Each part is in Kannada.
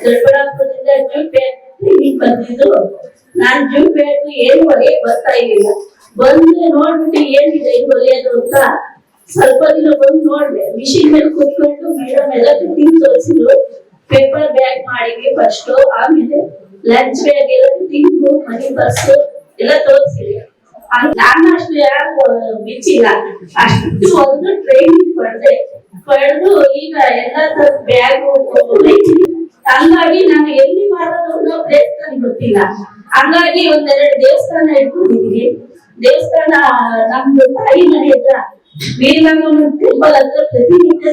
ದೊಡ್ಡಬಳ್ಳಾಪುರದಿಂದ ಜೂಪೇಟೆಗೆ ಬಂದಿದ್ದು. ನಾನ್ ಜೂಪೇಟೆ ಏನು ಹೊಲಿಯಕ್ ಬರ್ತಾ ಇರ್ಲಿಲ್ಲ. ಬಂದು ನೋಡ್ಬಿಟ್ಟು ಏನಿದೆ ಇದು ಹೊಲಿಯೋದು ಅಂತ ಸ್ವಲ್ಪ ದಿನ ಬಂದು ನೋಡ್ದೆ. ಮಿಷಿನ್ ಮೇಲೆ ಕೂತ್ಕೊಂಡು ಮೇಡಮ್ ಎಲ್ಲ ಫಿಟ್ಟಿಂಗ್ ತೋರಿಸಿದ್ರು. ಪೇಪರ್ ಬ್ಯಾಗ್ ಮಾಡಿದ್ವಿ ಫಸ್ಟ್, ಆಮೇಲೆ ಲಂಚ್ ಬ್ಯಾಗ್ ಎಲ್ಲ ಫಿಟ್ಟಿಂಗು, ಮನಿ ಬಸ್ ಎಲ್ಲ ತೋರಿಸಿದ್ವಿ. ನಾನು ಅಷ್ಟು ಯಾರು ಬಿಚ್ಚಿಲ್ಲ, ಅಷ್ಟು ಒಂದು ಟ್ರೈನಿಂಗ್ ಪಡೆದು ಈಗ ಎಲ್ಲ ತರ ಬ್ಯಾಗು ಹಂಗಾಗಿ ನಾನು ಎಲ್ಲಿ ಮಾಡೋದು ಅನ್ನೋ ಪ್ಲೇಸ್ ನನಗೆ ಗೊತ್ತಿಲ್ಲ. ಹಂಗಾಗಿ ಒಂದೆರಡು ದೇವಸ್ಥಾನ ಇಟ್ಕೊಂಡಿದೀವಿ. ದೇವಸ್ಥಾನ ನಮ್ದು ತಾಯಿ ಮನೆ ಹತ್ರ ವೀರಗಂಗಮ್ಮ ಟೆಂಪಲ್ ಹತ್ರ ಪ್ರತಿನಿತ್ಯ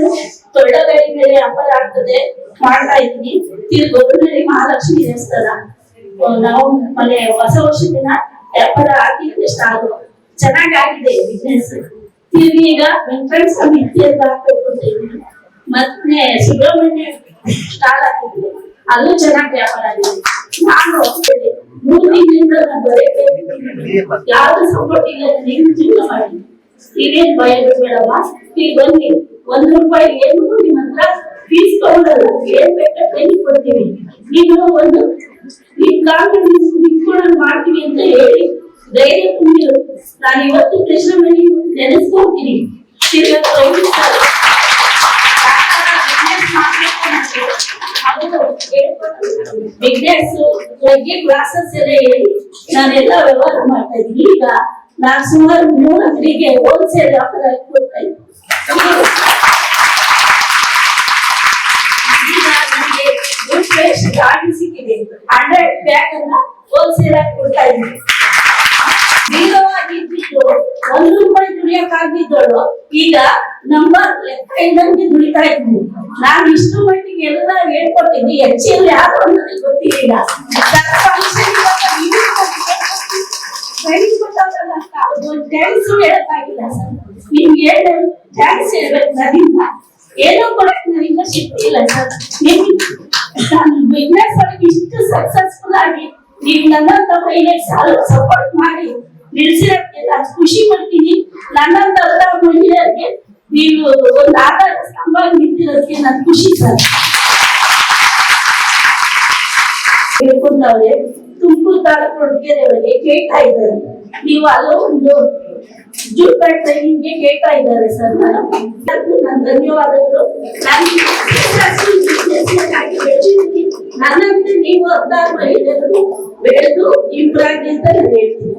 ತೊಳ್ಳಗಡಿ ಮೇಲೆ ಹಬ್ಬ ಆಗ್ತದೆ, ಮಾಡ್ತಾ ಇದ್ದೀನಿ. ತಿರುಗೊಬ್ಬನಹಳ್ಳಿ ಮಹಾಲಕ್ಷ್ಮಿ ದೇವಸ್ಥಾನ ನಾವು ಮನೆ ಹೊಸ ವರ್ಷ ದಿನ ವ್ಯಾಪಾರ ಹಾಕಿದ್ರೆ ಸ್ಟಾರ್ಟ್ ಚೆನ್ನಾಗಿ ಆಗಿದೆ ಬಿಸ್ನೆಸ್. ತಿರುಗಿ ಈಗ ವೆಂಕಟೇಶ್ವರ ಸ್ವಾಮಿ ತೀರ್ಥ ಹಾಕ್ಬೇಕು ಅಂತ ಇದ್ದೀನಿ. ಮತ್ತೆ ಸುಬ್ರಹ್ಮಣ್ಯ ಸ್ಟಾಲ್ ಹಾಕಿದ್ವಿ, ಅಲ್ಲೂ ಚೆನ್ನಾಗಿ ವ್ಯಾಪಾರ ಆಗಿದೆ. ನಾನು 3 ತಿಂಗಳಿಂದ ನಾನು ಬರೀಬೇಕು, ಯಾವ್ದು ಸಪೋರ್ಟ್ ಇಲ್ಲ, ನೀನು ಜೀವನ ಮಾಡಿ ನೀವೇನ್ ಭಯ ಬೇಡಮ್ಮ. ಈಗ ಬನ್ನಿ, 1 ರೂಪಾಯಿ ಏನು ನಿಮ್ಮ ಹತ್ರ ಫೀಸ್ ತಗೊಳ್ಳಲ್ಲ, ಏನ್ ಬೇಕಾ ಟ್ರೈನಿಂಗ್ ಕೊಡ್ತೀವಿ. ನೀವು ಒಂದು ಈ ಕಾನ್ಫಿಡೆನ್ಸ್ ನಿಂತ್ಕೊಂಡು ಮಾಡ್ತೀವಿ ಅಂತ ಹೇಳಿ ಧೈರ್ಯ ತುಂಬಿರು. ನಾನು ಇವತ್ತು ಕೃಷ್ಣಮಣಿ ನೆನೆಸ್ಕೊಳ್ತೀನಿ. ಬಿಸ್ನೆಸ್ ಬಗ್ಗೆ ಕ್ಲಾಸಸ್ ಎಲ್ಲ ಹೇಳಿ ನಾನೆಲ್ಲ ವ್ಯವಹಾರ ಮಾಡ್ತಾ ಇದ್ದೀನಿ. ಈಗ ನಾನು ಸುಮಾರು 3 ಅಂಗಡಿಗೆ ಹೋಲ್ಸೇಲ್ ವ್ಯಾಪಾರ ಕೊಡ್ತಾ ಇದ್ದೀನಿ. ಈಗ ನನಗೆ ಗಾಡಿ ಸಿಕ್ಕಿದೆ, 100 ಬ್ಯಾಗ್ ಅನ್ನ ಹೋಲ್ಸೇಲ್ ಆಗಿ ಕೊಡ್ತಾ ಇದ್ದೀನಿ. ಇದ್ದಿದ್ದು 1 ರೂಪಾಯಿ ದುಡಿಯಕ್ಕಾಗಿದ್ದಳು ಈಗ ನಂಬರ್ ಲೆಕ್ಕ ಇದ್ದಂಗೆ ದುಡಿತಾ ಇದ್ದೀನಿ. ನಾನು ಇಷ್ಟು ಮಟ್ಟಿಗೆ ಎಲ್ಲ ಹೇಳ್ಕೊಟ್ಟಿದ್ದೆ, ಹೆಚ್ಚಿನ ಯಾರು ಅನ್ನೋದಕ್ಕೆ ಗೊತ್ತಿರಲಿಲ್ಲ. ಟ್ಯಾಕ್ಸ್ ಹೇಳಕ್ಕಾಗಿಲ್ಲ ಸರ್, ನಿಮ್ಗೆ ಟ್ಯಾಕ್ಸ್ ಹೇಳ್ಬೇಕು. ನನ್ನಿಂದ ಏನೋ ಕೊಡಕ್ ನನ್ನಿಂದ ಶಕ್ತಿ ಇಲ್ಲ ಸರ್. ನಾನು ಬಿಸ್ನೆಸ್ ಒಳಗೆ ಇಷ್ಟು ಸಕ್ಸಸ್ಫುಲ್ ಆಗಿ ನೀವು ನನ್ನಂತ ಮಹಿಳೆಗೆ ಸಪೋರ್ಟ್ ಮಾಡಿ ನಿಲ್ಸಿರೋಕ್ಕೆ ನಾನು ಖುಷಿ ಪಡ್ತೀನಿ. ನನ್ನಂತ ಮಹಿಳೆಯರಿಗೆ ನೀವು ಒಂದು ಆಧಾರ ಸ್ತಂಭ ನಿಂತಿರೋದಕ್ಕೆ ನಾನು ಖುಷಿ ಸರ್. ಹೇಳ್ಕೊಂಡವ್ರೆ ತುಮಕೂರು ತಾಲೂಕು ಒಳಗೆ ಕೇಳ್ತಾ ಇದ್ದಾರೆ, ನೀವು ಅಲ್ಲೋ ಒಂದು ಜೂಟ್ ಟ್ರೈನಿಂಗ್ಗೆ ಕೇಳ್ತಾ ಇದ್ದಾರೆ ಸರ್. ನಾನು ಧನ್ಯವಾದಗಳು. ನನ್ನಂತೆ ನೀವು 16 ಮಹಿಳೆಯರು ಬೆಳೆದು ಇಂಪ್ರೂವ್ ಆಗಿ ಅಂತ ನಾನು ಹೇಳ್ತೀನಿ.